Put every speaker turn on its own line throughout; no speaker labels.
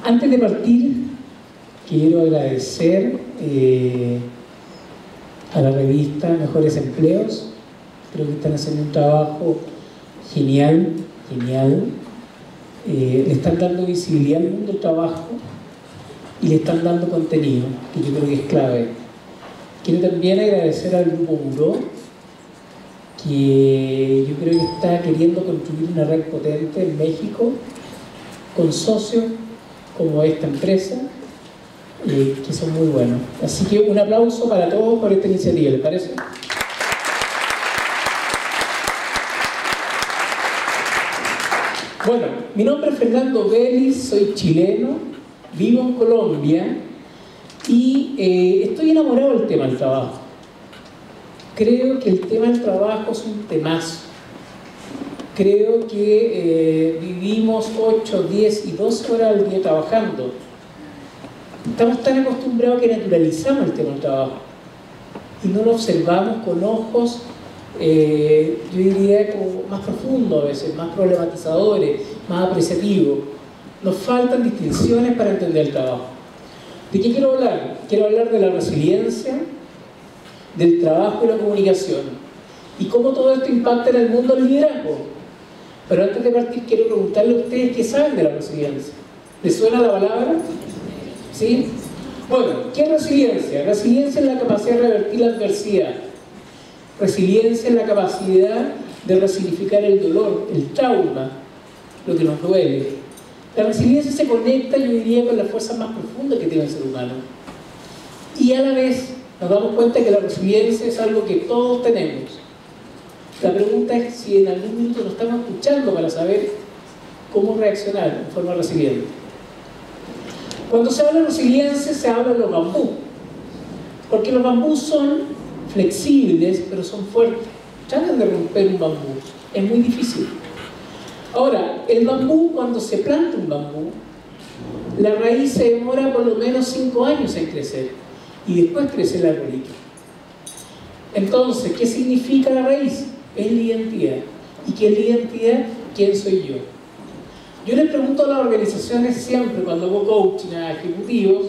Antes de partir, quiero agradecer a la revista Mejores Empleos. Creo que están haciendo un trabajo genial, genial. Le están dando visibilidad al mundo del trabajo y le están dando contenido, que yo creo que es clave. Quiero también agradecer al Grupo Muro, que yo creo que está queriendo construir una red potente en México con socios como esta empresa, que son muy buenos. Así que un aplauso para todos por esta iniciativa, ¿les parece? Bueno, mi nombre es Fernando Vélez, soy chileno, vivo en Colombia y estoy enamorado del tema del trabajo. Creo que el tema del trabajo es un temazo. Creo que vivimos 8, 10 y 12 horas al día trabajando. Estamos tan acostumbrados que naturalizamos el tema del trabajo y no lo observamos con ojos, yo diría, como más profundos a veces, más problematizadores, más apreciativos. Nos faltan distinciones para entender el trabajo. ¿De qué quiero hablar? Quiero hablar de la resiliencia, del trabajo y la comunicación y cómo todo esto impacta en el mundo del liderazgo. Pero antes de partir quiero preguntarle a ustedes qué saben de la resiliencia. ¿Les suena la palabra? ¿Sí? Bueno, ¿qué es resiliencia? Resiliencia es la capacidad de revertir la adversidad. Resiliencia es la capacidad de resignificar el dolor, el trauma, lo que nos duele. La resiliencia se conecta, yo diría, con las fuerzas más profundas que tiene el ser humano. Y a la vez nos damos cuenta que la resiliencia es algo que todos tenemos. La pregunta es si en algún minuto nos estamos escuchando para saber cómo reaccionar de forma resiliente. Cuando se habla de resiliencia, se habla de los bambús. Porque los bambús son flexibles, pero son fuertes. Tratan de romper un bambú. Es muy difícil. Ahora, el bambú, cuando se planta un bambú, la raíz se demora por lo menos 5 años en crecer. Y después crece el arbolito. Entonces, ¿qué significa la raíz? Es la identidad. ¿Y qué es la identidad? ¿Quién soy yo? Yo les pregunto a las organizaciones siempre, cuando hago coaching a ejecutivos,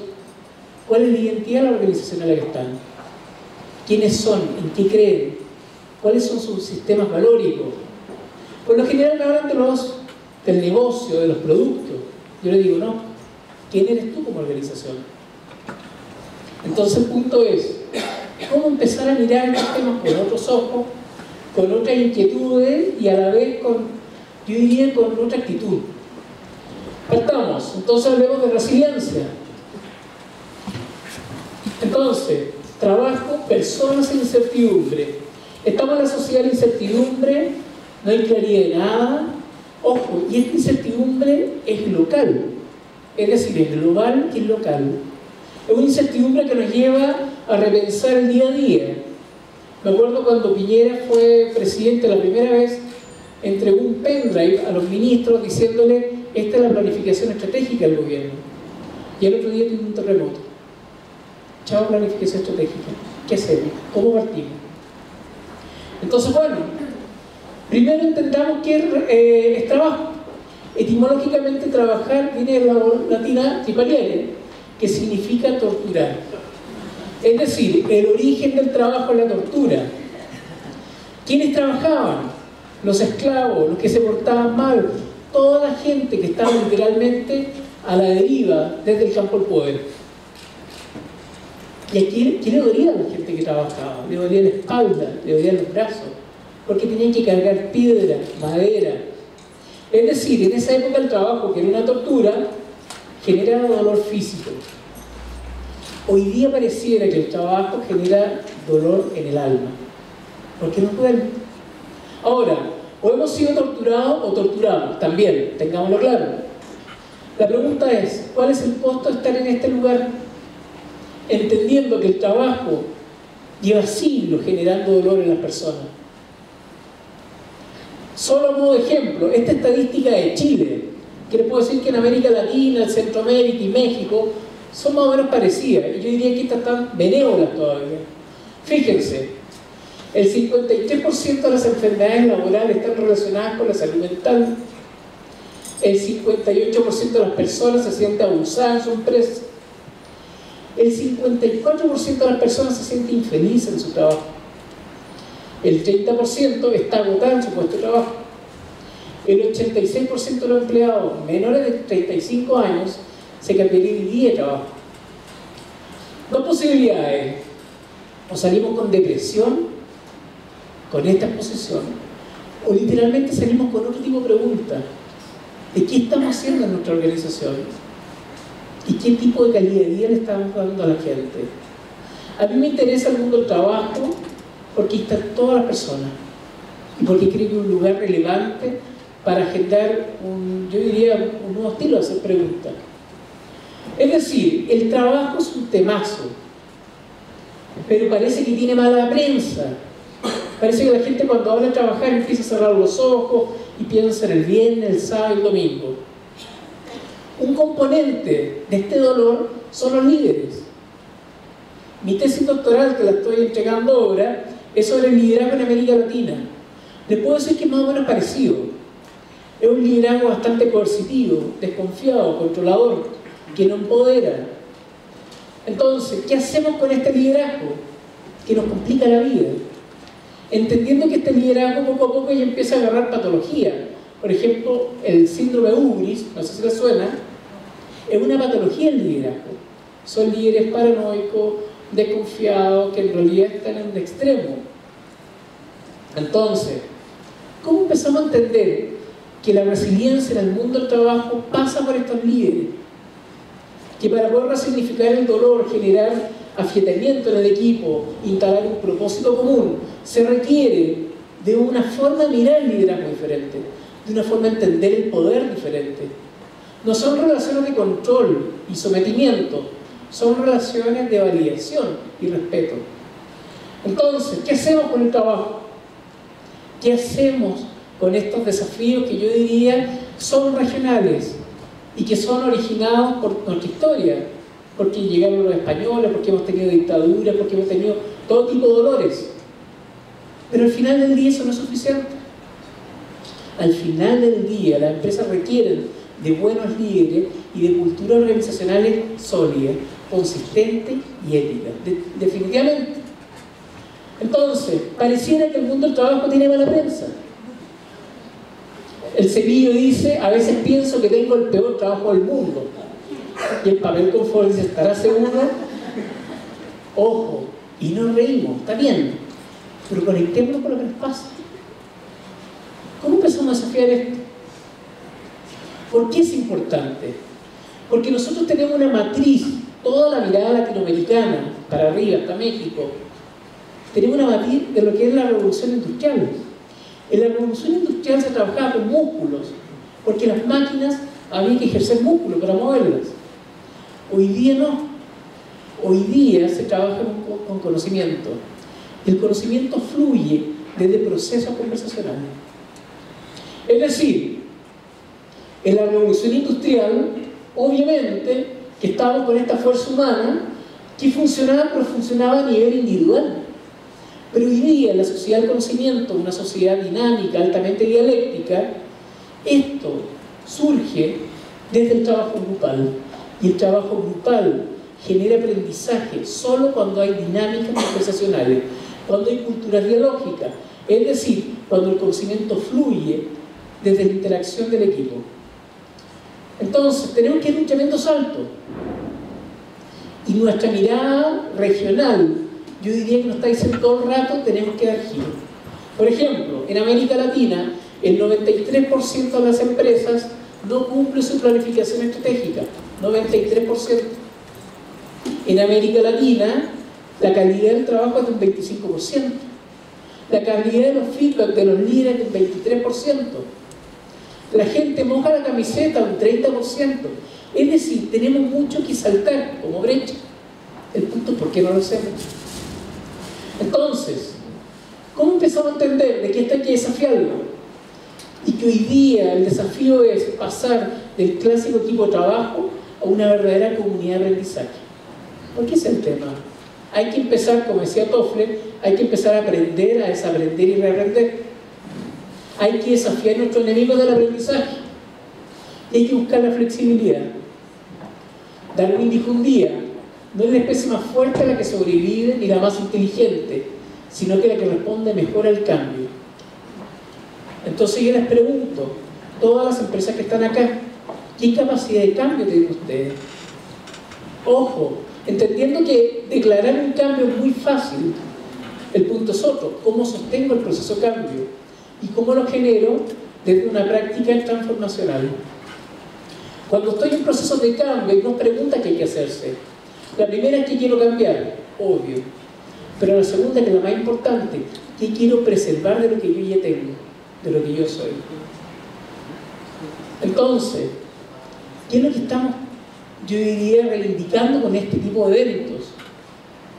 ¿cuál es la identidad de la organización en la que están? ¿Quiénes son? ¿En qué creen? ¿Cuáles son sus sistemas valóricos? Por lo general me hablan del negocio, de los productos. Yo les digo, no, ¿quién eres tú como organización? Entonces el punto es, ¿cómo empezar a mirar estos temas con otros ojos, con otras inquietudes y a la vez con, yo diría, con otra actitud? Partamos, entonces hablemos de resiliencia. Entonces, trabajo, personas e incertidumbre. Estamos en la sociedad de incertidumbre, no hay claridad de nada. Ojo, y esta incertidumbre es local, es decir, es global y es local. Es una incertidumbre que nos lleva a repensar el día a día. Me acuerdo cuando Piñera fue presidente la primera vez, entregó un pendrive a los ministros diciéndole: esta es la planificación estratégica del gobierno. Y al otro día tiene un terremoto. Chao planificación estratégica. ¿Qué hacemos? ¿Cómo partimos? Entonces, bueno, primero entendamos qué es trabajo. Etimológicamente, trabajar viene de la latina tripaliere, que significa torturar. Es decir, el origen del trabajo es la tortura. ¿Quiénes trabajaban? Los esclavos, los que se portaban mal, toda la gente que estaba literalmente a la deriva desde el campo del poder. ¿Y a quién le dolía a la gente que trabajaba? Le dolía la espalda, le dolían los brazos, porque tenían que cargar piedra, madera. Es decir, en esa época el trabajo, que era una tortura, generaba dolor físico. Hoy día pareciera que el trabajo genera dolor en el alma, porque nos duele. Ahora, o hemos sido torturados o torturamos, también, tengámoslo claro. La pregunta es, ¿cuál es el costo de estar en este lugar? Entendiendo que el trabajo lleva siglos generando dolor en las personas. Solo a modo de ejemplo, esta estadística de Chile, que les puedo decir que en América Latina, Centroamérica y México son más o menos parecidas, y yo diría que estas están benévolas todavía. Fíjense, el 53% de las enfermedades laborales están relacionadas con la salud mental. El 58% de las personas se siente abusada en su empresa. El 54% de las personas se siente infeliz en su trabajo. El 30% está agotado en su puesto de trabajo. El 86% de los empleados menores de 35 años se cambiarían de día de trabajo. Dos posibilidades: o salimos con depresión, con esta exposición, o literalmente salimos con otro tipo de preguntas. ¿De qué estamos haciendo en nuestra organización? ¿Y qué tipo de calidad de vida le estamos dando a la gente? A mí me interesa el mundo del trabajo porque ahí están todas las personas y porque creo que es un lugar relevante para agendar yo diría, un nuevo estilo de hacer preguntas. Es decir, el trabajo es un temazo, pero parece que tiene mala prensa. Parece que la gente cuando habla de trabajar empieza a cerrar los ojos y piensa en el viernes, el sábado y el domingo. Un componente de este dolor son los líderes. Mi tesis doctoral, que la estoy entregando ahora, es sobre el liderazgo en América Latina. Les puedo decir que es más o menos parecido. Es un liderazgo bastante coercitivo, desconfiado, controlador, que no empodera. Entonces, ¿qué hacemos con este liderazgo? Que nos complica la vida. Entendiendo que este liderazgo poco a poco ya empieza a agarrar patología. Por ejemplo, el síndrome Ubris, no sé si les suena, es una patología del liderazgo. Son líderes paranoicos, desconfiados, que en realidad están en un extremo. Entonces, ¿cómo empezamos a entender que la resiliencia en el mundo del trabajo pasa por estos líderes? Que para poder resignificar el dolor, generar afiatamiento en el equipo, instalar un propósito común, se requiere de una forma de mirar el liderazgo diferente, de una forma de entender el poder diferente. No son relaciones de control y sometimiento, son relaciones de validación y respeto. Entonces, ¿qué hacemos con el trabajo? ¿Qué hacemos con estos desafíos que yo diría son regionales y que son originados por nuestra historia? Porque llegaron los españoles, porque hemos tenido dictaduras, porque hemos tenido todo tipo de dolores. Pero al final del día eso no es suficiente. Al final del día las empresas requieren de buenos líderes y de culturas organizacionales sólidas, consistentes y éticas, definitivamente. Entonces, pareciera que el mundo del trabajo tiene mala prensa. El Cepillo dice: a veces pienso que tengo el peor trabajo del mundo. Y el papel confort dice: ¿estará seguro? Ojo, y no reímos, está bien, pero conectémonos con lo que nos pasa. ¿Cómo empezamos a desafiar esto? ¿Por qué es importante? Porque nosotros tenemos una matriz, toda la mirada latinoamericana, para arriba, hasta México. Tenemos una matriz de lo que es la revolución industrial. En la revolución industrial se trabajaba con músculos, porque las máquinas había que ejercer músculos para moverlas. Hoy día no. Hoy día se trabaja con conocimiento. El conocimiento fluye desde procesos conversacionales. Es decir, en la revolución industrial, obviamente, que estábamos con esta fuerza humana que funcionaba, pero funcionaba a nivel individual. Pero hoy día, en la sociedad del conocimiento, una sociedad dinámica, altamente dialéctica, esto surge desde el trabajo grupal. Y el trabajo grupal genera aprendizaje solo cuando hay dinámicas conversacionales, cuando hay cultura dialógica, es decir, cuando el conocimiento fluye desde la interacción del equipo. Entonces, tenemos que ir un tremendo salto. Y nuestra mirada regional, yo diría que nos está diciendo todo el rato, tenemos que dar giro. Por ejemplo, en América Latina, el 93% de las empresas no cumple su planificación estratégica. 93%. En América Latina, la calidad del trabajo es de un 25%. La calidad de los feedback de los líderes es de un 23%. La gente moja la camiseta un 30%. Es decir, tenemos mucho que saltar como brecha. El punto es por qué no lo hacemos. Entonces, ¿cómo empezamos a entender de que esto hay que desafiarlo? Y que hoy día el desafío es pasar del clásico equipo de trabajo a una verdadera comunidad de aprendizaje. ¿Por qué es el tema? Hay que empezar, como decía Toffler, hay que empezar a aprender, a desaprender y reaprender. Hay que desafiar a nuestros enemigos del aprendizaje. Y hay que buscar la flexibilidad. Darwin dijo un día, no es la especie más fuerte la que sobrevive ni la más inteligente, sino que la que responde mejor al cambio. Entonces yo les pregunto, todas las empresas que están acá, ¿qué capacidad de cambio tienen ustedes? Ojo, entendiendo que declarar un cambio es muy fácil, el punto es otro, ¿cómo sostengo el proceso de cambio? ¿Y cómo lo genero desde una práctica transformacional? Cuando estoy en procesos de cambio, hay dos preguntas que hay que hacerse. La primera es ¿qué quiero cambiar? Obvio. Pero la segunda, que es la más importante, ¿qué quiero preservar de lo que yo ya tengo? De lo que yo soy. Entonces, ¿qué es lo que estamos, yo diría, reivindicando con este tipo de eventos?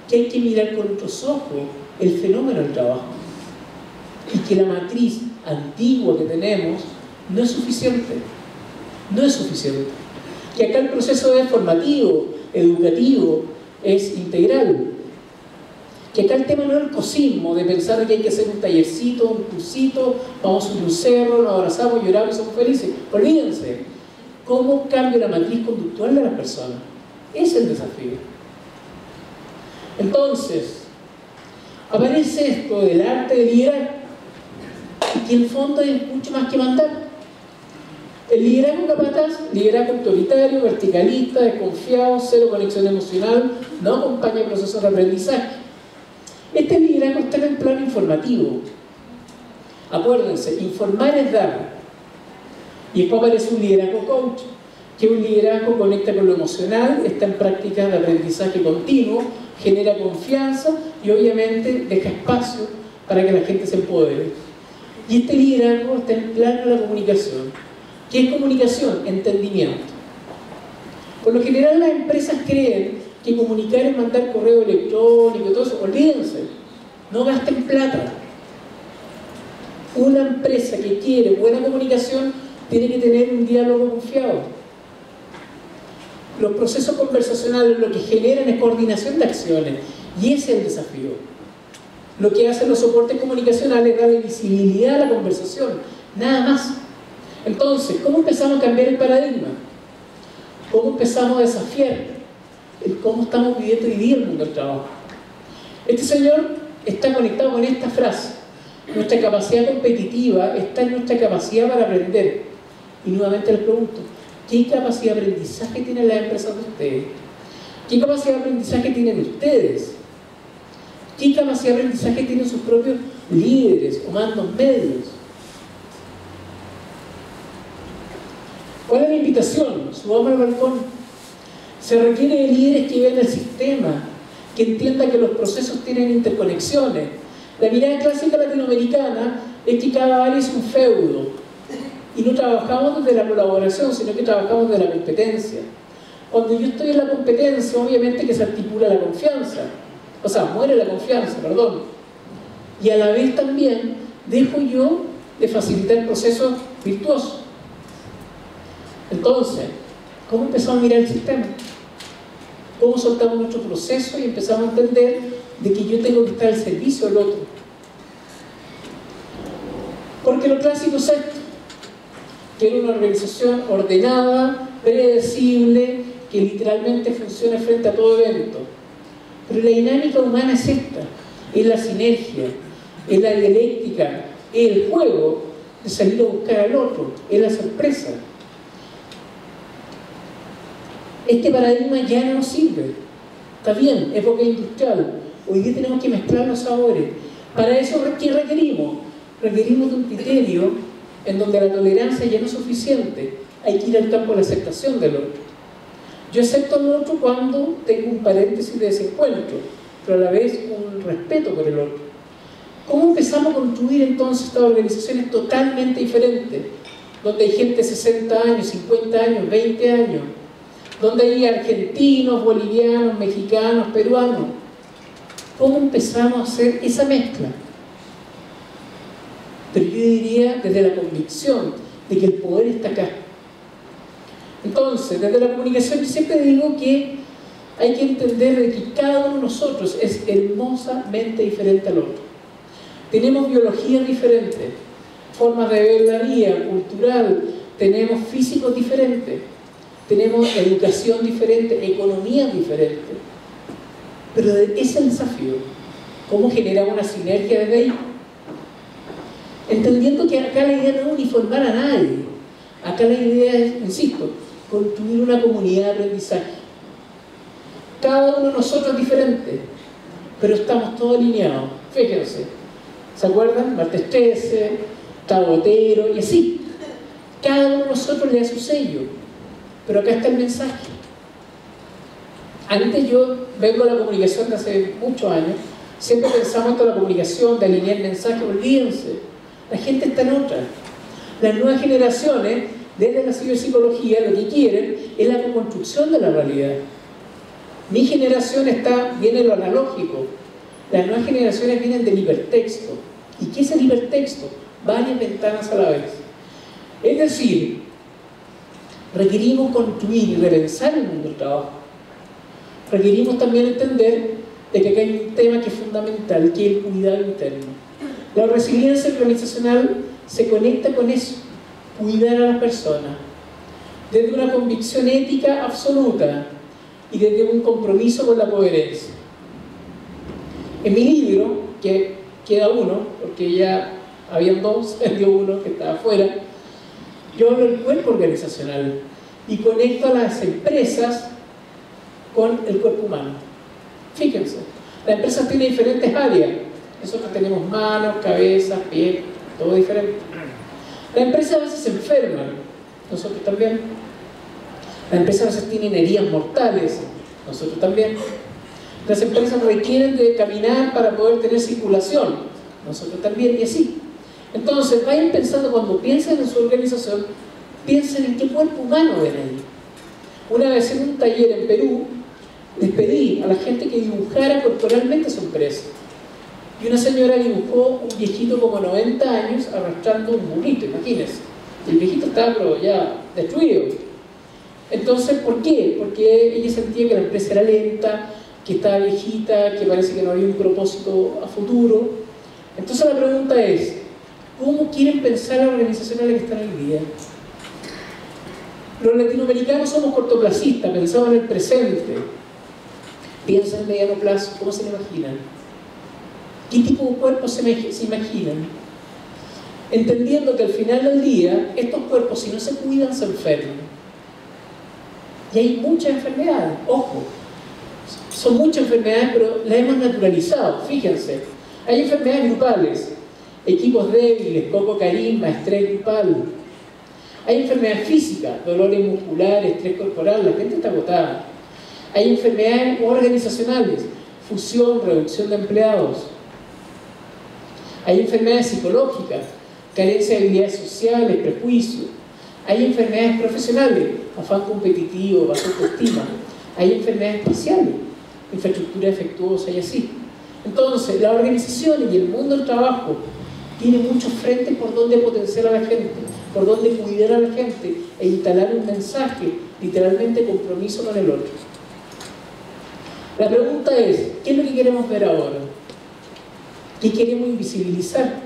Que hay que mirar con otros ojos el fenómeno del trabajo. Y que la matriz antigua que tenemos no es suficiente. No es suficiente. Que acá el proceso es formativo, educativo, es integral. Que acá el tema no es el cosismo, de pensar que hay que hacer un tallercito, un cursito, vamos a subir un cerro, nos abrazamos, lloramos y somos felices. Olvídense. ¿Cómo cambia la matriz conductual de las personas? Ese es el desafío. Entonces, aparece esto del arte de liderar, que en el fondo es mucho más que mandar. El liderazgo capataz, liderazgo autoritario, verticalista, desconfiado, cero conexión emocional, no acompaña procesos de aprendizaje. Este liderazgo está en el plano informativo. Acuérdense, informar es dar. Y después aparece un liderazgo coach, que un liderazgo conecta con lo emocional, está en prácticas de aprendizaje continuo, genera confianza y obviamente deja espacio para que la gente se empodere. Y este liderazgo está en el plano de la comunicación. ¿Qué es comunicación? Entendimiento. Por lo general las empresas creen que comunicar es mandar correo electrónico y todo eso. Olvídense, no gasten plata. Una empresa que quiere buena comunicación tiene que tener un diálogo confiado. Los procesos conversacionales lo que generan es coordinación de acciones y ese es el desafío. Lo que hacen los soportes comunicacionales es darle visibilidad a la conversación, nada más. Entonces, ¿cómo empezamos a cambiar el paradigma? ¿Cómo empezamos a desafiar el cómo estamos viviendo hoy día el mundo del trabajo? Este señor está conectado con esta frase: nuestra capacidad competitiva está en nuestra capacidad para aprender. Y nuevamente les pregunto, ¿qué capacidad de aprendizaje tienen las empresas de ustedes? ¿Qué capacidad de aprendizaje tienen ustedes? ¿Qué capacidad de aprendizaje tienen sus propios líderes o mandos medios? ¿Cuál es la invitación? Subamos al balcón. Se requiere de líderes que vean el sistema, que entiendan que los procesos tienen interconexiones. La mirada clásica latinoamericana es que cada área es un feudo y no trabajamos desde la colaboración, sino que trabajamos desde la competencia. Cuando yo estoy en la competencia, obviamente que se articula la confianza, o sea, muere la confianza, perdón, y a la vez también dejo yo de facilitar procesos virtuosos. Entonces, ¿cómo empezamos a mirar el sistema? ¿Cómo soltamos nuestro proceso y empezamos a entender de que yo tengo que estar al servicio del otro? Porque lo clásico es esto: quiero una organización ordenada, predecible, que literalmente funcione frente a todo evento. Pero la dinámica humana es esta: es la sinergia, es la dialéctica, es el juego de salir a buscar al otro, es la sorpresa. Este paradigma ya no nos sirve. Está bien, época industrial. Hoy día tenemos que mezclar los sabores. Para eso, ¿qué requerimos? Requerimos de un criterio en donde la tolerancia ya no es suficiente. Hay que ir al campo de la aceptación del otro. Yo acepto al otro cuando tengo un paréntesis de desencuentro, pero a la vez un respeto por el otro. ¿Cómo empezamos a construir entonces estas organizaciones totalmente diferentes? Donde hay gente de 60 años, 50 años, 20 años. Donde hay argentinos, bolivianos, mexicanos, peruanos. ¿Cómo empezamos a hacer esa mezcla? Pero yo diría desde la convicción de que el poder está acá. Entonces, desde la comunicación yo siempre digo que hay que entender de que cada uno de nosotros es hermosamente diferente al otro. Tenemos biologías diferentes, formas de ver la vida, cultural, tenemos físicos diferentes, tenemos educación diferente, economías diferentes. Pero ese es el desafío. ¿Cómo generamos una sinergia desde ahí? Entendiendo que acá la idea no es uniformar a nadie. Acá la idea es, insisto, construir una comunidad de aprendizaje. Cada uno de nosotros es diferente, pero estamos todos alineados. Fíjense, ¿se acuerdan? Martes 13, Tabotero y así. Cada uno de nosotros le da su sello, pero acá está el mensaje. Antes yo vengo de la comunicación de hace muchos años, siempre pensamos en la comunicación, de alinear el mensaje, olvídense, la gente está en otra. Las nuevas generaciones, desde la ciberpsicología, lo que quieren es la reconstrucción de la realidad. Mi generación viene de lo analógico, las nuevas generaciones vienen del hipertexto. ¿Y qué es el hipertexto? Varias ventanas a la vez. Es decir, requerimos construir y repensar el mundo del trabajo. Requerimos también entender de que acá hay un tema que es fundamental, que es el cuidado interno. La resiliencia organizacional se conecta con eso, cuidar a las personas, desde una convicción ética absoluta y desde un compromiso con la coherencia. En mi libro, que queda uno, porque ya habían dos, dio uno que estaba afuera, yo hablo del cuerpo organizacional y conecto a las empresas con el cuerpo humano. Fíjense, las empresas tienen diferentes áreas. Nosotros tenemos manos, cabezas, pies, todo diferente. Las empresas a veces se enferman, nosotros también. Las empresas a veces tienen heridas mortales, nosotros también. Las empresas requieren de caminar para poder tener circulación, nosotros también, y así. Entonces, vayan pensando, cuando piensen en su organización, piensen en qué cuerpo humano ven ahí. Una vez en un taller en Perú, les pedí a la gente que dibujara corporalmente su empresa. Y una señora dibujó un viejito como 90 años arrastrando un burrito, imagínense. El viejito estaba pero ya destruido. Entonces, ¿por qué? Porque ella sentía que la empresa era lenta, que estaba viejita, que parece que no había un propósito a futuro. Entonces la pregunta es, ¿cómo quieren pensar las organizaciones que están hoy día? Los latinoamericanos somos cortoplacistas, pensamos en el presente. Piensan en mediano plazo, ¿cómo se lo imaginan? ¿Qué tipo de cuerpos se imaginan? Entendiendo que al final del día, estos cuerpos, si no se cuidan, se enferman. Y hay muchas enfermedades, ojo. Son muchas enfermedades, pero las hemos naturalizado, fíjense. Hay enfermedades grupales, equipos débiles, poco carisma, estrés grupal. Hay enfermedades físicas, dolores musculares, estrés corporal, la gente está agotada. Hay enfermedades organizacionales, fusión, reducción de empleados. Hay enfermedades psicológicas, carencia de habilidades sociales, prejuicios. Hay enfermedades profesionales, afán competitivo, baja autoestima. Hay enfermedades espaciales, infraestructura defectuosa y así. Entonces, las organizaciones y el mundo del trabajo tienen muchos frentes por donde potenciar a la gente, por donde cuidar a la gente e instalar un mensaje, literalmente compromiso con el otro. La pregunta es, ¿qué es lo que queremos ver ahora? ¿Qué queremos invisibilizar?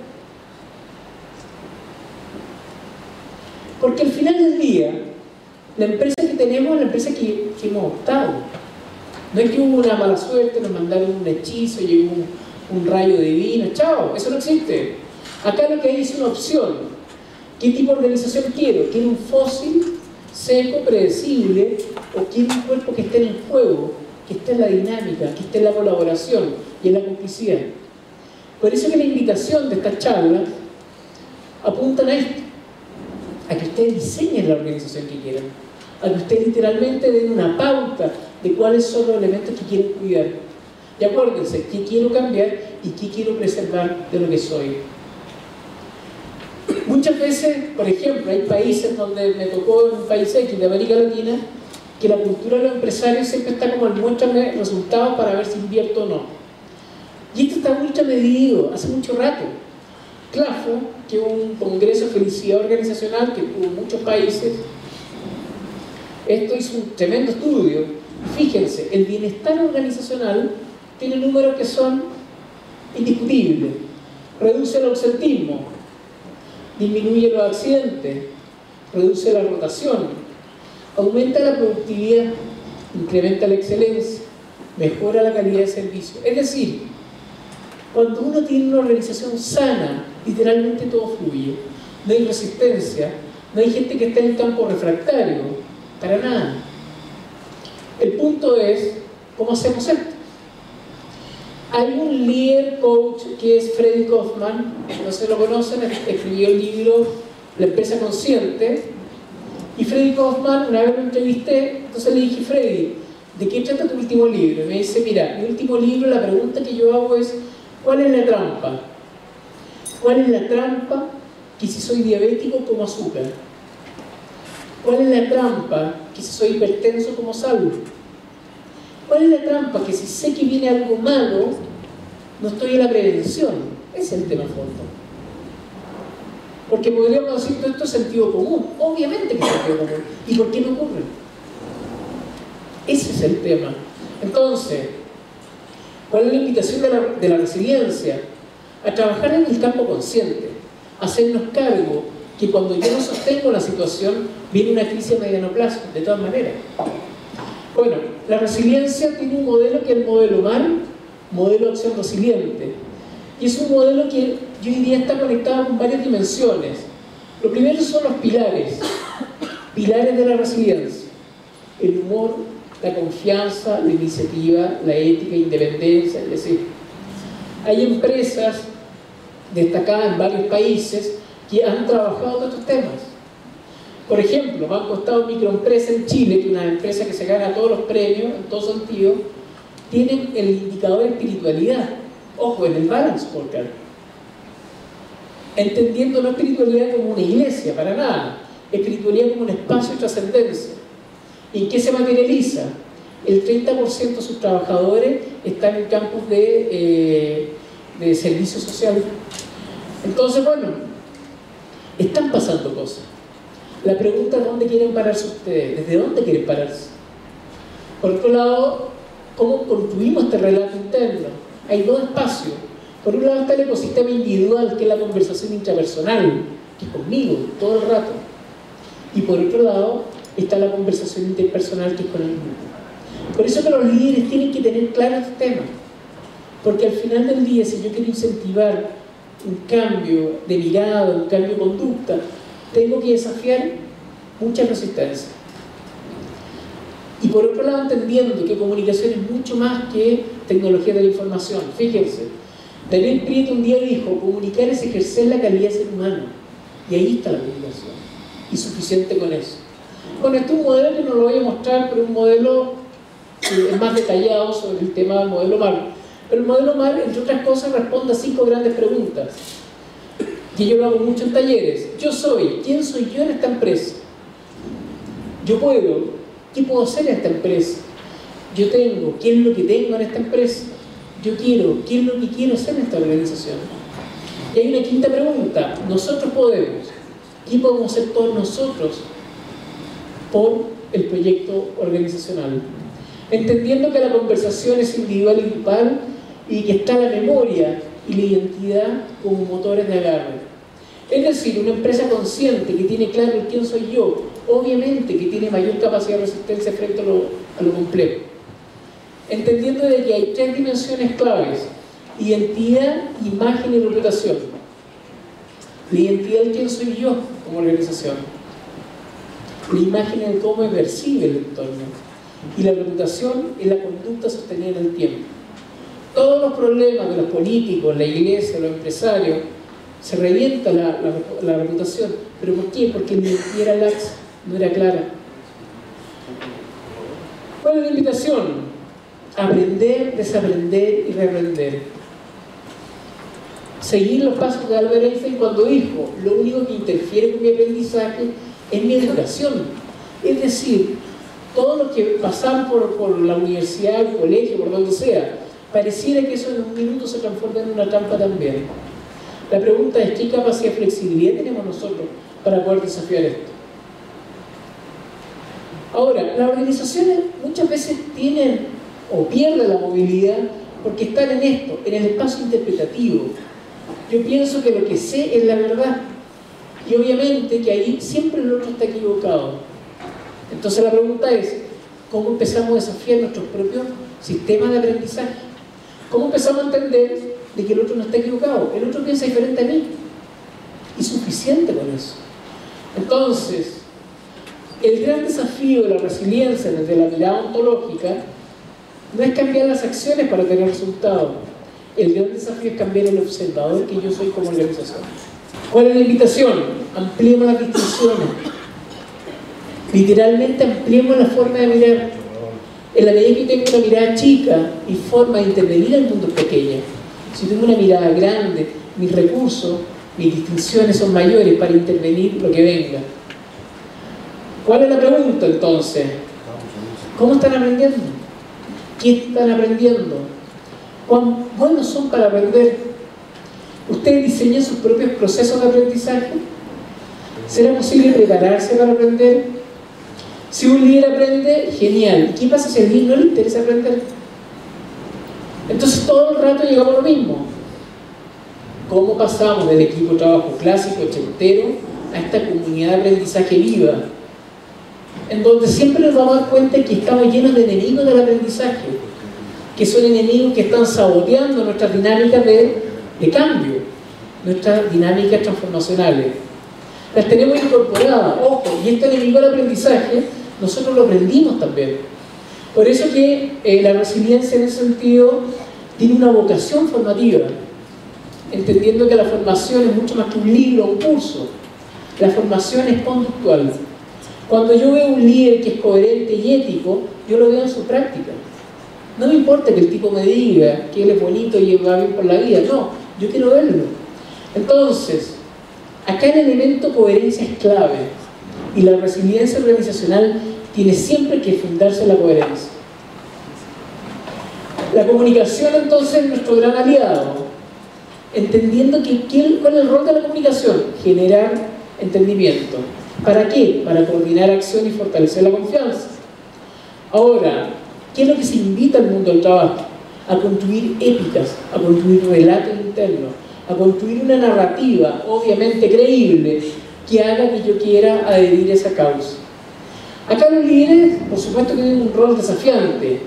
Porque al final del día, la empresa que tenemos es la empresa que hemos optado. No es que hubo una mala suerte, nos mandaron un hechizo, llegó un rayo divino, chao, eso no existe. Acá lo que hay es una opción. ¿Qué tipo de organización quiero? ¿Quiero un fósil, seco, predecible, o quiero un cuerpo que esté en el juego, que esté en la dinámica, que esté en la colaboración y en la complicidad? Por eso que la invitación de estas charlas apuntan a esto, a que ustedes diseñen la organización que quieran, a que ustedes literalmente den una pauta de cuáles son los elementos que quieren cuidar. Y acuérdense, qué quiero cambiar y qué quiero preservar de lo que soy. Muchas veces, por ejemplo, hay países donde me tocó, en un país X de América Latina, que la cultura de los empresarios siempre está como el muéstrame resultados para ver si invierto o no. Y esto está ultra medido, hace mucho rato. CLAFO, que es un congreso de felicidad organizacional que tuvo muchos países, esto hizo un tremendo estudio. Fíjense, el bienestar organizacional tiene números que son indiscutibles. Reduce el ausentismo, disminuye los accidentes, reduce la rotación, aumenta la productividad, incrementa la excelencia, mejora la calidad de servicio. Es decir, cuando uno tiene una organización sana, literalmente todo fluye. No hay resistencia, no hay gente que está en el campo refractario, para nada. El punto es, ¿cómo hacemos esto? Hay un líder coach que es Freddy Kaufman, no sé si lo conocen, escribió el libro La empresa consciente, y Freddy Kaufman, una vez lo entrevisté, entonces le dije, Freddy, ¿de qué trata tu último libro? Y me dice, mira, mi último libro, la pregunta que yo hago es, ¿cuál es la trampa? ¿Cuál es la trampa que si soy diabético como azúcar? ¿Cuál es la trampa que si soy hipertenso como sal? ¿Cuál es la trampa que si sé que viene algo malo, no estoy en la prevención? Ese es el tema a fondo. Porque podríamos decir, todo esto es sentido común. Obviamente que es sentido común. ¿Y por qué no ocurre? Ese es el tema. Entonces, ¿cuál es la invitación de la resiliencia? A trabajar en el campo consciente, a hacernos cargo que cuando yo no sostengo la situación, viene una crisis a mediano plazo, de todas maneras. Bueno, la resiliencia tiene un modelo que es el modelo MAR, modelo de acción resiliente. Y es un modelo que yo diría está conectado con varias dimensiones. Lo primero son los pilares de la resiliencia. El humor, la confianza, la iniciativa, la ética, la independencia, es decir, hay empresas destacadas en varios países que han trabajado todos estos temas. Por ejemplo, Banco Estado Microempresa en Chile, que es una empresa que se gana todos los premios en todo sentido, tienen el indicador de espiritualidad, ojo, en el Balance Scorecard, entendiendo no espiritualidad como una iglesia, para nada, espiritualidad como un espacio de trascendencia. ¿Y en qué se materializa? El 30% de sus trabajadores están en campos de servicio social. Entonces, bueno, están pasando cosas. La pregunta es ¿dónde quieren pararse ustedes? ¿Desde dónde quieren pararse? Por otro lado, ¿cómo construimos este relato interno? Hay dos espacios. Por un lado está el ecosistema individual, que es la conversación intrapersonal, que es conmigo todo el rato. Y por otro lado está la conversación interpersonal, que es con el grupo. Por eso que los líderes tienen que tener claro este tema. Porque al final del día, si yo quiero incentivar un cambio de mirada, un cambio de conducta, tengo que desafiar muchas resistencias. Y por otro lado, entendiendo que comunicación es mucho más que tecnología de la información. Fíjense, Daniel Prieto un día dijo, comunicar es ejercer la calidad de ser humano. Y ahí está la comunicación. Y suficiente con eso. Bueno, este es un modelo que no lo voy a mostrar, pero un modelo es más detallado sobre el tema del modelo MAR. Pero el modelo MAR, entre otras cosas, responde a 5 grandes preguntas. Que yo lo hago mucho en talleres. Yo soy, ¿quién soy yo en esta empresa? Yo puedo, ¿qué puedo hacer en esta empresa? Yo tengo, ¿qué es lo que tengo en esta empresa? Yo quiero, ¿qué es lo que quiero hacer en esta organización? Y hay una quinta pregunta, nosotros podemos, ¿qué podemos hacer todos nosotros por el proyecto organizacional? Entendiendo que la conversación es individual y grupal y que está la memoria y la identidad como motores de agarre. Es decir, una empresa consciente que tiene claro quién soy yo, obviamente que tiene mayor capacidad de resistencia frente a lo complejo. Entendiendo de que hay 3 dimensiones claves: identidad, imagen y reputación. La identidad es quién soy yo como organización. La imagen es cómo me percibe el entorno. Y la reputación es la conducta sostenida en el tiempo. Todos los problemas de los políticos, la iglesia, los empresarios, se revienta la reputación. ¿Pero por qué? Porque la identidad era laxa, no era clara. ¿Cuál es la invitación? Aprender, desaprender y reaprender. Seguir los pasos de Albert Einstein cuando dijo, lo único que interfiere con mi aprendizaje es mi educación. Es decir, todos los que pasan por la universidad, el colegio, por donde sea, pareciera que eso en un minuto se transforma en una trampa también. La pregunta es, ¿qué capacidad de flexibilidad tenemos nosotros para poder desafiar esto? Ahora, las organizaciones muchas veces tienen o pierden la movilidad porque están en esto, en el espacio interpretativo. Yo pienso que lo que sé es la verdad. Y obviamente que ahí siempre el otro está equivocado. Entonces la pregunta es, ¿cómo empezamos a desafiar nuestros propios sistemas de aprendizaje? ¿Cómo empezamos a entender de que el otro no está equivocado? El otro piensa diferente a mí. Y suficiente con eso. Entonces, el gran desafío de la resiliencia desde la mirada ontológica no es cambiar las acciones para tener resultados. El gran desafío es cambiar el observador que yo soy como organización. ¿Cuál es la invitación? Ampliemos las distinciones. Literalmente ampliemos la forma de mirar. En la medida que yo tengo una mirada chica y forma de intervenir en el mundo pequeño, si tengo una mirada grande, mis recursos, mis distinciones son mayores para intervenir lo que venga. ¿Cuál es la pregunta entonces? ¿Cómo están aprendiendo? ¿Qué están aprendiendo? ¿Cuán buenos son para aprender? ¿Ustedes diseñan sus propios procesos de aprendizaje? ¿Será posible prepararse para aprender? Si un líder aprende, genial. ¿Qué pasa si al líder no le interesa aprender? Entonces todo el rato llegamos a lo mismo. ¿Cómo pasamos del equipo de trabajo clásico, ochentero, a esta comunidad de aprendizaje viva? En donde siempre nos vamos a dar cuenta que estamos llenos de enemigos del aprendizaje, que son enemigos que están saboteando nuestras dinámicas de cambio, nuestras dinámicas transformacionales. Las tenemos incorporadas, ojo, y este enemigo del aprendizaje nosotros lo aprendimos también. Por eso que la resiliencia en ese sentido tiene una vocación formativa, entendiendo que la formación es mucho más que un libro o un curso. La formación es conductual. Cuando yo veo un líder que es coherente y ético, yo lo veo en su práctica. No me importa que el tipo me diga que él es bonito y va bien por la vida, no, yo quiero verlo. Entonces, acá el elemento coherencia es clave, y la resiliencia organizacional tiene siempre que fundarse en la coherencia. La comunicación entonces es nuestro gran aliado, entendiendo ¿cuál es el rol de la comunicación? Generar entendimiento. ¿Para qué? Para coordinar acción y fortalecer la confianza. Ahora, ¿qué es lo que se invita al mundo del trabajo? A construir épicas, a construir relatos internos, a construir una narrativa, obviamente creíble, que haga que yo quiera adherir a esa causa. Acá los líderes, por supuesto, tienen un rol desafiante.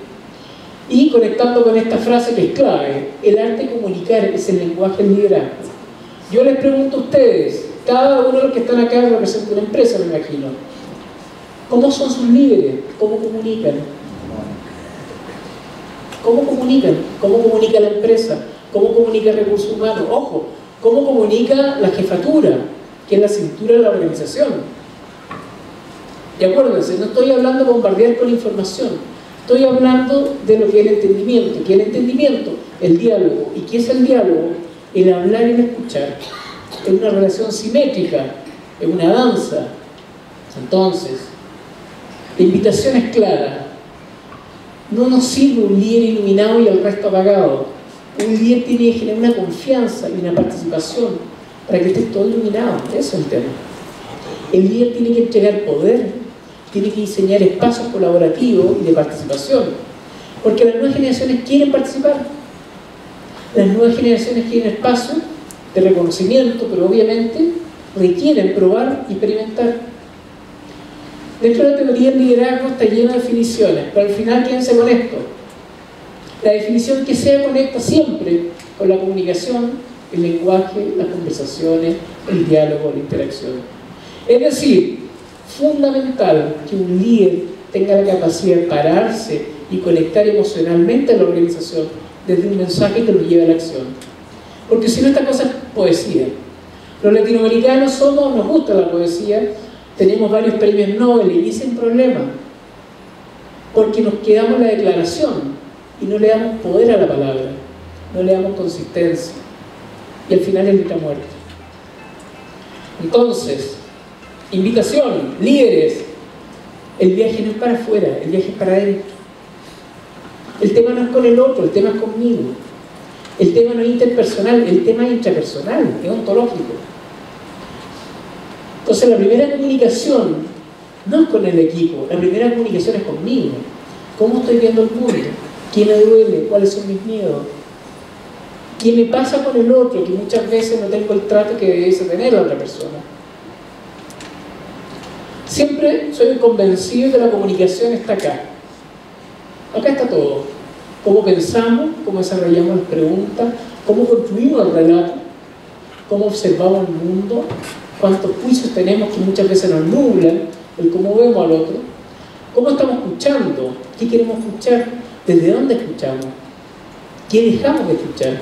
Y conectando con esta frase que es clave, el arte de comunicar es el lenguaje del liderazgo. Yo les pregunto a ustedes, cada uno de los que están acá representa una empresa, me imagino. ¿Cómo son sus líderes? ¿Cómo comunican? ¿Cómo comunican? ¿Cómo comunica la empresa? ¿Cómo comunica el recurso humano? Ojo, ¿cómo comunica la jefatura? Que es la cintura de la organización. Y acuérdense, no estoy hablando de bombardear con información, estoy hablando de lo que es el entendimiento. ¿Qué es el entendimiento? El diálogo. ¿Y qué es el diálogo? El hablar y el escuchar. Es una relación simétrica, es una danza. Entonces, la invitación es clara. No nos sirve un líder iluminado y el resto apagado. Un líder tiene que generar una confianza y una participación para que esté todo iluminado. Ese es el tema. El líder tiene que entregar poder, tiene que diseñar espacios colaborativos y de participación, porque las nuevas generaciones quieren participar. Las nuevas generaciones quieren espacios de reconocimiento, pero obviamente requieren probar y experimentar. Dentro de la teoría del liderazgo está lleno de definiciones, pero al final quédense con esto. La definición que sea conecta siempre con la comunicación, el lenguaje, las conversaciones, el diálogo, la interacción. Es decir, fundamental que un líder tenga la capacidad de pararse y conectar emocionalmente a la organización desde un mensaje que lo lleve a la acción. Porque si no, esta cosa es poesía. Los latinoamericanos nos gusta la poesía, tenemos varios premios Nobel y ese es un problema, porque nos quedamos en la declaración y no le damos poder a la palabra, no le damos consistencia, y al final es letra muerta. Entonces, invitación, líderes, el viaje no es para afuera, el viaje es para adentro. El tema no es con el otro, el tema es conmigo. El tema no es interpersonal, el tema es intrapersonal, es ontológico. Entonces la primera comunicación no es con el equipo, la primera comunicación es conmigo. ¿Cómo estoy viendo el mundo? ¿Qué me duele? ¿Cuáles son mis miedos? ¿Qué me pasa con el otro? Que muchas veces no tengo el trato que debiese tener la otra persona. Siempre soy convencido de que la comunicación está acá. Acá está todo. Cómo pensamos, cómo desarrollamos las preguntas, cómo construimos el relato, cómo observamos el mundo, cuántos juicios tenemos que muchas veces nos nublan, el cómo vemos al otro, cómo estamos escuchando, qué queremos escuchar, desde dónde escuchamos, qué dejamos de escuchar,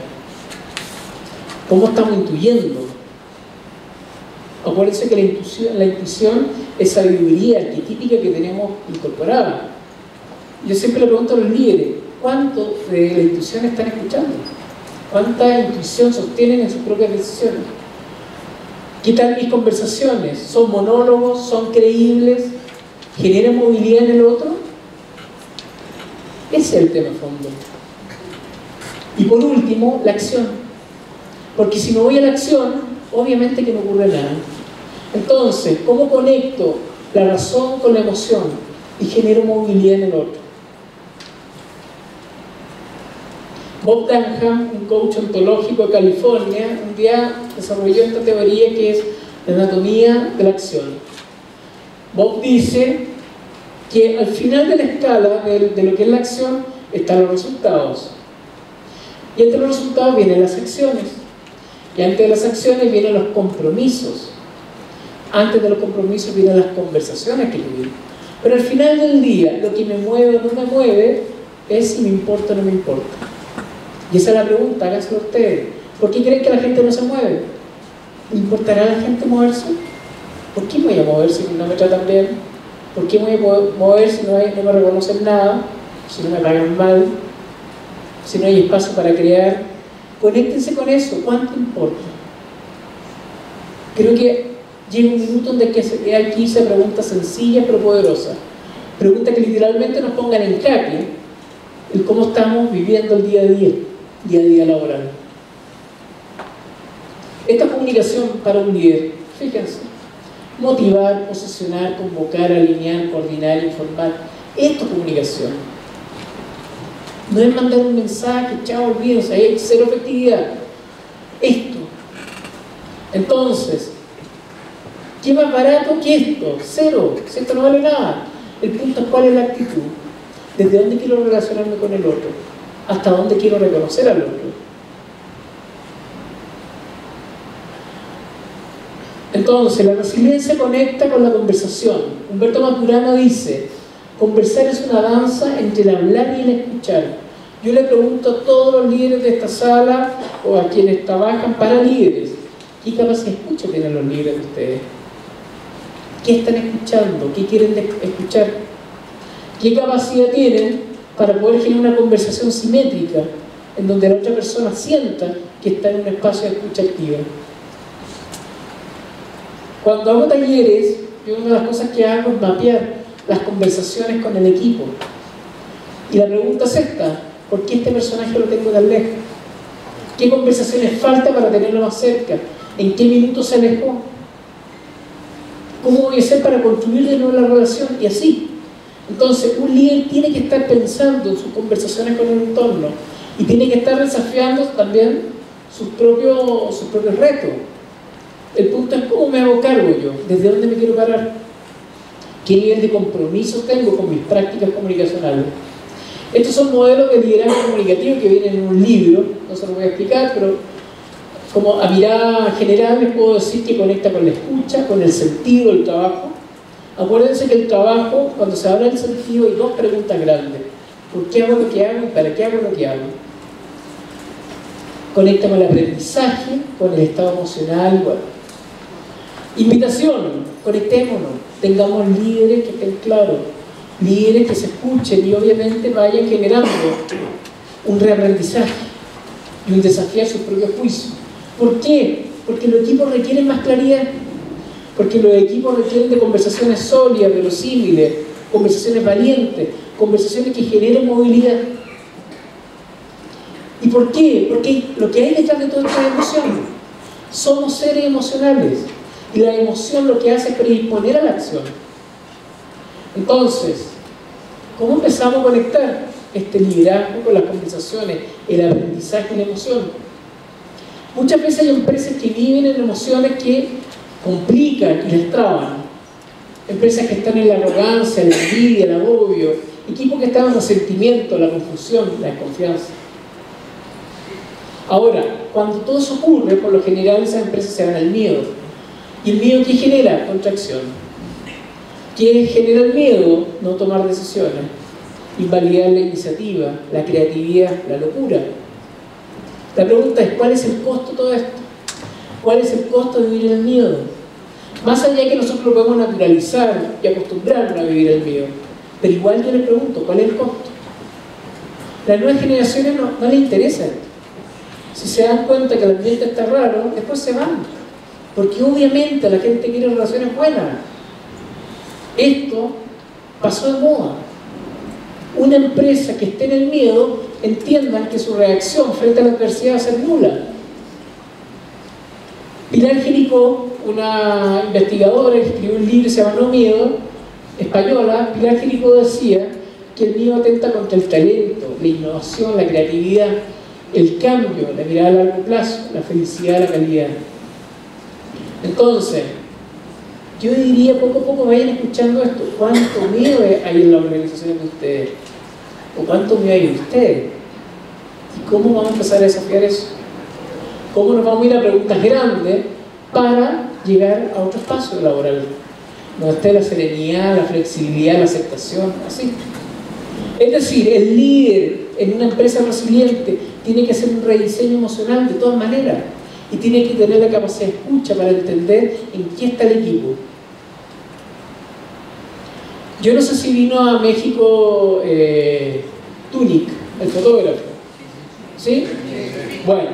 cómo estamos intuyendo. Acuérdense que la intuición es sabiduría arquetípica que tenemos incorporada. Yo siempre le pregunto a los líderes, ¿cuánto de la intuición están escuchando? ¿Cuánta intuición sostienen en sus propias decisiones? ¿Qué tal mis conversaciones? ¿Son monólogos? ¿Son creíbles? ¿Generan movilidad en el otro? Ese es el tema de fondo. Y por último, la acción. Porque si no voy a la acción, obviamente que no ocurre nada. Entonces, ¿cómo conecto la razón con la emoción y genero movilidad en el otro? Bob Dunham, un coach ontológico de California, un día desarrolló esta teoría que es la anatomía de la acción. Bob dice que al final de la escala de lo que es la acción están los resultados. Y entre los resultados vienen las acciones. Y antes de las acciones vienen los compromisos. Antes de los compromisos vienen las conversaciones que tuvimos. Pero al final del día, lo que me mueve o no me mueve es si me importa o no me importa. Y esa es la pregunta, háganselo ustedes. ¿Por qué creen que la gente no se mueve? ¿Le importará a la gente moverse? ¿Por qué me voy a mover si no me tratan bien? ¿Por qué me voy a mover si no me reconocen nada? Si no me pagan mal, si no hay espacio para crear. Conéctense con eso. ¿Cuánto importa? Creo que llega un minuto donde aquí hice preguntas sencillas pero poderosas. Preguntas que literalmente nos pongan en jaque el cómo estamos viviendo el día a día laboral. Esta comunicación para un líder, fíjense, motivar, posicionar, convocar, alinear, coordinar, informar, esto es comunicación. No es mandar un mensaje, chao, olvídense, hay cero efectividad. Esto. Entonces, ¿qué más barato que esto? Cero. Si esto no vale nada. El punto es cuál es la actitud. ¿Desde dónde quiero relacionarme con el otro? ¿Hasta dónde quiero reconocer al otro? Entonces, la resiliencia conecta con la conversación. Humberto Maturana dice, conversar es una danza entre el hablar y el escuchar. Yo le pregunto a todos los líderes de esta sala o a quienes trabajan para líderes, ¿qué capacidad de escucha tienen los líderes de ustedes? ¿Qué están escuchando? ¿Qué quieren escuchar? ¿Qué capacidad tienen para poder generar una conversación simétrica en donde la otra persona sienta que está en un espacio de escucha activa? Cuando hago talleres, yo una de las cosas que hago es mapear las conversaciones con el equipo. Y la pregunta es esta, ¿por qué este personaje lo tengo tan lejos? ¿Qué conversaciones falta para tenerlo más cerca? ¿En qué minuto se alejó? ¿Cómo voy a hacer para construir de nuevo la relación? Y así. Entonces, un líder tiene que estar pensando en sus conversaciones con el entorno y tiene que estar desafiando también sus propios retos. El punto es cómo me hago cargo yo, desde dónde me quiero parar, qué nivel de compromiso tengo con mis prácticas comunicacionales. Estos son modelos de liderazgo comunicativo que vienen en un libro, no se lo voy a explicar, pero como a mirada general les puedo decir que conecta con la escucha, con el sentido del trabajo. Acuérdense que el trabajo, cuando se habla del sentido, hay dos preguntas grandes. ¿Por qué hago lo que hago y para qué hago lo que hago? Conecta con el aprendizaje, con el estado emocional, bueno. Invitación, conectémonos, tengamos líderes que estén claros, líderes que se escuchen y obviamente vayan generando un reaprendizaje y un desafío a sus propios juicios. ¿Por qué? Porque los equipos requieren más claridad, porque los equipos requieren de conversaciones sólidas, verosímiles, conversaciones valientes, conversaciones que generen movilidad. ¿Y por qué? Porque lo que hay detrás de toda esta emoción, somos seres emocionales y la emoción lo que hace es predisponer a la acción. Entonces, ¿cómo empezamos a conectar este liderazgo con las conversaciones, el aprendizaje y la emoción? Muchas veces hay empresas que viven en emociones que complican y les traban. empresas que están en la arrogancia, la envidia, el agobio, equipos que están en el resentimiento, la confusión, la desconfianza. Ahora, cuando todo eso ocurre, por lo general esas empresas se van al miedo. ¿Y el miedo qué genera? Contracción. ¿Qué genera el miedo? No tomar decisiones, invalidar la iniciativa, la creatividad, la locura. La pregunta es, ¿cuál es el costo de todo esto? ¿Cuál es el costo de vivir el miedo? Más allá de que nosotros lo podemos naturalizar y acostumbrarnos a vivir el miedo, pero igual yo le pregunto, ¿cuál es el costo? Las nuevas generaciones no les interesa esto. Si se dan cuenta que el ambiente está raro, después se van. Porque obviamente la gente quiere relaciones buenas. Esto pasó de moda. Una empresa que esté en el miedo, entiendan que su reacción frente a la adversidad va a ser nula. Pilar Jericó, una investigadora que escribió un libro que se llama No Miedo, española, Pilar Jericó decía que el miedo atenta contra el talento, la innovación, la creatividad, el cambio, la mirada a largo plazo, la felicidad, la calidad. Entonces, yo diría poco a poco vayan escuchando esto. ¿Cuánto miedo hay en las organizaciones de ustedes? ¿O cuánto miedo hay en ustedes? ¿Y cómo vamos a empezar a desafiar eso? ¿Cómo nos vamos a ir a preguntas grandes para llegar a otro espacio laboral? Donde esté la serenidad, la flexibilidad, la aceptación, así. Es decir, el líder en una empresa resiliente tiene que hacer un rediseño emocional de todas maneras y tiene que tener la capacidad de escucha para entender en qué está el equipo. Yo no sé si vino a México Tunic, el fotógrafo, ¿sí? Bueno,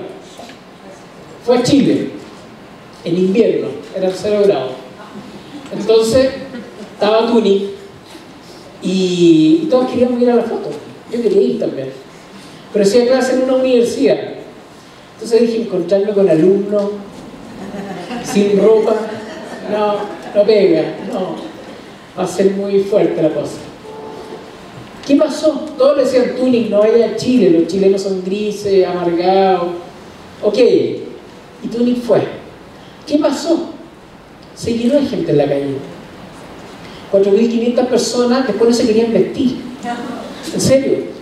fue a Chile en invierno, era 0 grados. Entonces estaba Tunic y todos queríamos ir a la foto. Yo quería ir también, pero hacía clase en una universidad. Entonces dije, encontrarme con alumnos sin ropa, no pega, no, va a ser muy fuerte la cosa. ¿Qué pasó? Todos le decían, Tunic, no vaya a Chile, los chilenos son grises, amargados. Ok, y Tunic fue. ¿Qué pasó? Se llenó de gente en la calle. 4.500 personas después no se querían vestir. En serio.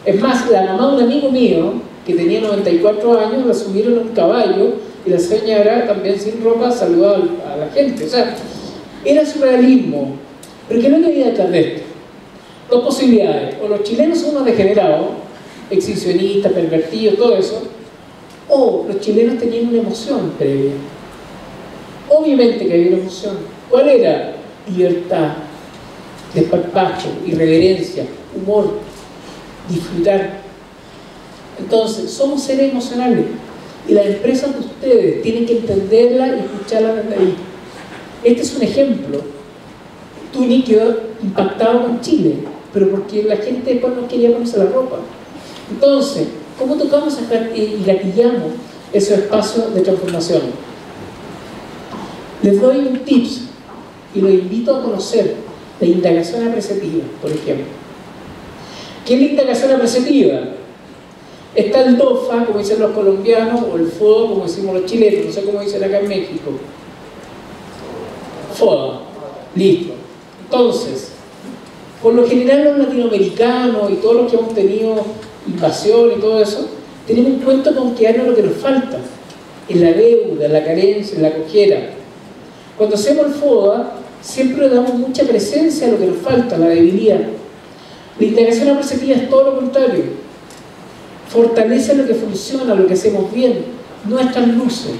Es más, la mamá de un amigo mío, que tenía 94 años, la subieron a un caballo y la señora, también sin ropa, saludaba a la gente. O sea, era surrealismo. ¿Pero qué es lo que había detrás de esto? Dos posibilidades. O los chilenos son unos degenerados, exhibicionistas, pervertidos, todo eso, o los chilenos tenían una emoción previa. Obviamente que había una emoción. ¿Cuál era? Libertad, desparpajo, irreverencia, humor, disfrutar. Entonces, somos seres emocionales y las empresas de ustedes tienen que entenderla y escucharla desde ahí. Este es un ejemplo. Tunic quedó impactado con Chile, pero porque la gente después no quería ponerse la ropa. Entonces, ¿cómo tocamos y gatillamos esos espacios de transformación? Les doy un tips y los invito a conocer la indagación apreciativa, por ejemplo. ¿Qué es la indagación apreciativa? Está el DOFA, como dicen los colombianos, o el FODA, como decimos los chilenos, no sé cómo dicen acá en México. FODA, listo. Entonces, por lo general los latinoamericanos y todos los que hemos tenido invasión y todo eso, tenemos un cuento con que es lo que nos falta, en la deuda, en la carencia, en la cojera. Cuando hacemos el FODA, siempre le damos mucha presencia a lo que nos falta, a la debilidad. La integración apreciativa es todo lo contrario. Fortalece lo que funciona, lo que hacemos bien, nuestras luces.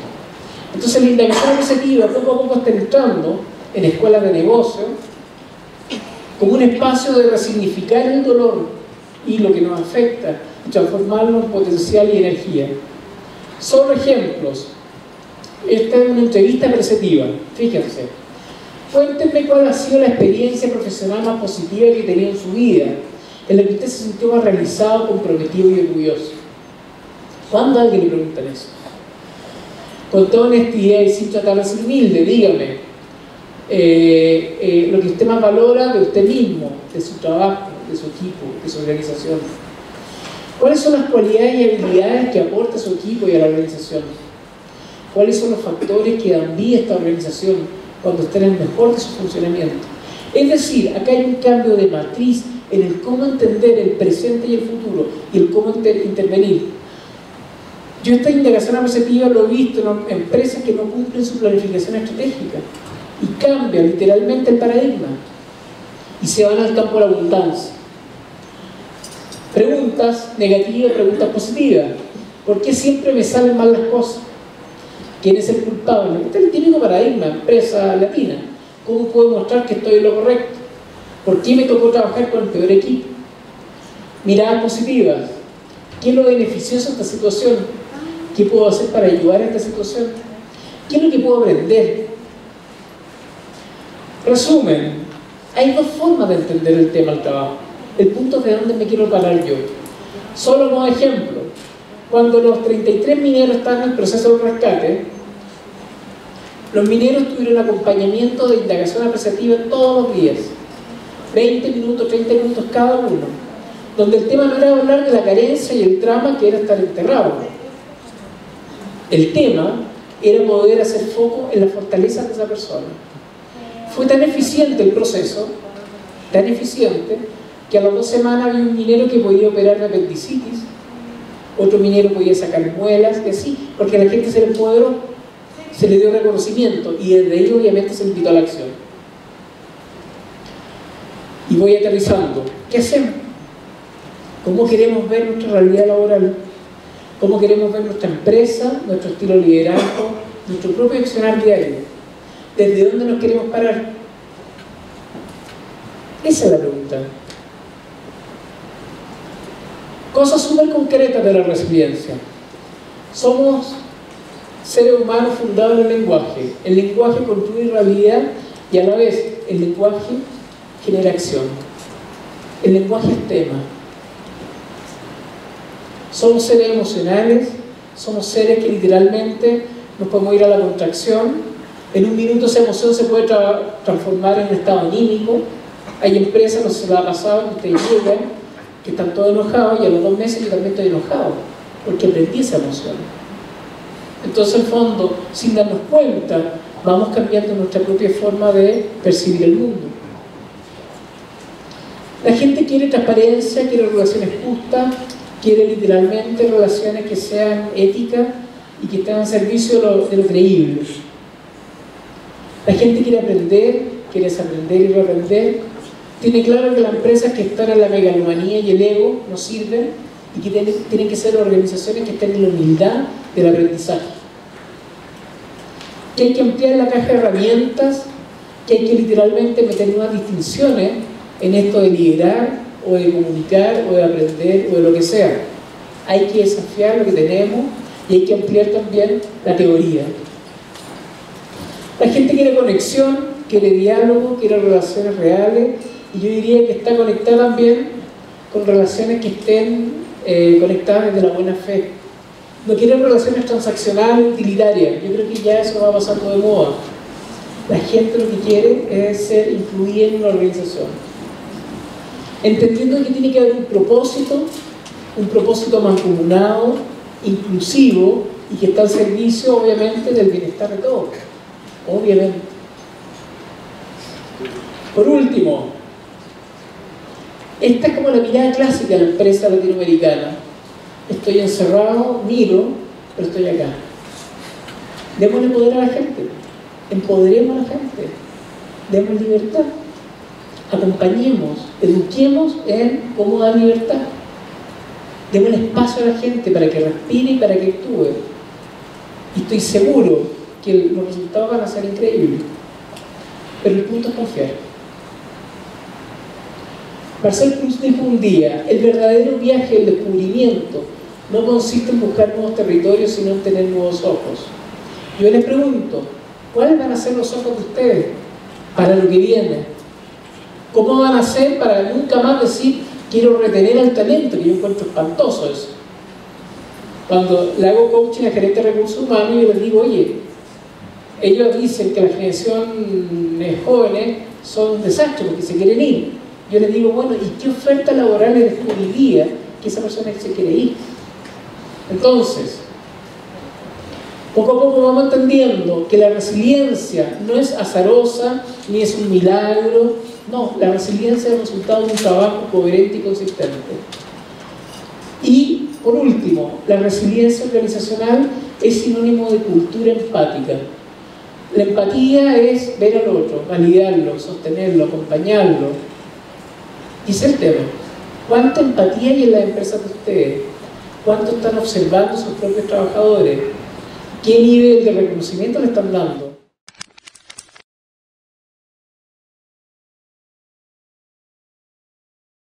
Entonces la integración apreciativa poco a poco está entrando en escuelas de negocio como un espacio de resignificar el dolor y lo que nos afecta y transformarlo en potencial y energía. Solo ejemplos. Esta es una entrevista apreciativa. Fíjense. Cuéntenme cuál ha sido la experiencia profesional más positiva que tenía en su vida, en la que usted se sintió más realizado, comprometido y orgulloso. ¿Cuándo a alguien le preguntan eso? Con toda honestidad y sin tratar de ser humilde, dígame lo que usted más valora de usted mismo, de su trabajo, de su equipo, de su organización. ¿Cuáles son las cualidades y habilidades que aporta a su equipo y a la organización? ¿Cuáles son los factores que dan vida a esta organización cuando esté en el mejor de su funcionamiento? Es decir, acá hay un cambio de matriz en el cómo entender el presente y el futuro y el cómo intervenir. Yo esta indagación apreciativa lo he visto en empresas que no cumplen su planificación estratégica y cambian literalmente el paradigma y se van al campo de la abundancia. Preguntas negativas, preguntas positivas. ¿Por qué siempre me salen mal las cosas? ¿Quién es el culpable? Este es el típico paradigma, empresa latina. ¿Cómo puedo mostrar que estoy en lo correcto? ¿Por qué me tocó trabajar con el peor equipo? Miradas positivas. ¿Qué es lo beneficioso de esta situación? ¿Qué puedo hacer para ayudar a esta situación? ¿Qué es lo que puedo aprender? Resumen, hay dos formas de entender el tema del trabajo. El punto es de dónde me quiero parar yo. Solo como ejemplo, cuando los 33 mineros estaban en el proceso de rescate, los mineros tuvieron acompañamiento de indagación apreciativa todos los días, 20 minutos, 30 minutos cada uno, donde el tema no era hablar de la carencia y el drama que era estar enterrado. El tema era poder hacer foco en las fortalezas de esa persona. Fue tan eficiente el proceso, tan eficiente, que a las 2 semanas había un minero que podía operar de apendicitis, otro minero podía sacar muelas, y así, porque a la gente se le empoderó, se le dio reconocimiento, y desde ahí obviamente se invitó a la acción. Y voy aterrizando. ¿Qué hacemos? ¿Cómo queremos ver nuestra realidad laboral? ¿Cómo queremos ver nuestra empresa, nuestro estilo de liderazgo, nuestro propio accionar diario? ¿Desde dónde nos queremos parar? Esa es la pregunta. Cosas súper concretas de la resiliencia. Somos seres humanos fundados en el lenguaje. El lenguaje construye realidad y a la vez el lenguaje genera acción. El lenguaje es tema. Somos seres emocionales, somos seres que literalmente nos podemos ir a la contracción. En un minuto esa emoción se puede transformar en un estado anímico. Hay empresas, no sé si se lo ha pasado, que ustedes llegan, que están todos enojados, y a los 2 meses yo también estoy enojado, porque aprendí esa emoción. Entonces, en el fondo, sin darnos cuenta, vamos cambiando nuestra propia forma de percibir el mundo. La gente quiere transparencia, quiere relaciones justas, quiere literalmente relaciones que sean éticas y que estén al servicio de lo creíble. La gente quiere aprender, quiere desaprender y reaprender. Tiene claro que las empresas que están en la megalomanía y el ego no sirven y que tienen que ser organizaciones que estén en la humildad del aprendizaje. Que hay que ampliar la caja de herramientas, que hay que literalmente meter nuevas distinciones en esto de liderar, o de comunicar, o de aprender, o de lo que sea. Hay que desafiar lo que tenemos y hay que ampliar también la teoría. La gente quiere conexión, quiere diálogo, quiere relaciones reales, y yo diría que está conectada también con relaciones que estén conectadas desde la buena fe. No quiere relaciones transaccionales, utilitarias. Yo creo que ya eso va pasando de moda. La gente lo que quiere es ser incluida en una organización, entendiendo que tiene que haber un propósito mancomunado, inclusivo, y que está al servicio, obviamente, del bienestar de todos. Obviamente. Por último, esta es como la mirada clásica de la empresa latinoamericana. Estoy encerrado, miro, pero estoy acá. Démosle poder a la gente, empoderemos a la gente, demos libertad, acompañemos, eduquemos en cómo dar libertad, démosle espacio a la gente para que respire y para que actúe. Y estoy seguro que los resultados van a ser increíbles, pero el punto es confiar. Marcel Proust dijo un día: el verdadero viaje del descubrimiento no consiste en buscar nuevos territorios, sino en tener nuevos ojos. Yo les pregunto, ¿cuáles van a ser los ojos de ustedes para lo que viene? ¿Cómo van a ser para nunca más decir quiero retener al talento? Que yo encuentro espantoso eso. Cuando le hago coaching a gerente de recursos humanos, yo les digo, oye, ellos dicen que las generaciones jóvenes son un desastre porque se quieren ir. Yo les digo, bueno, ¿y qué oferta laboral les descubriría que esa persona se quiere ir? Entonces, poco a poco vamos entendiendo que la resiliencia no es azarosa, ni es un milagro, No, la resiliencia es el resultado de un trabajo coherente y consistente. Y, por último, la resiliencia organizacional es sinónimo de cultura empática. La empatía es ver al otro, validarlo, sostenerlo, acompañarlo. Y ese es el tema. ¿Cuánta empatía hay en las empresas de ustedes? ¿Cuánto están observando sus propios trabajadores? ¿Qué nivel de reconocimiento le están dando?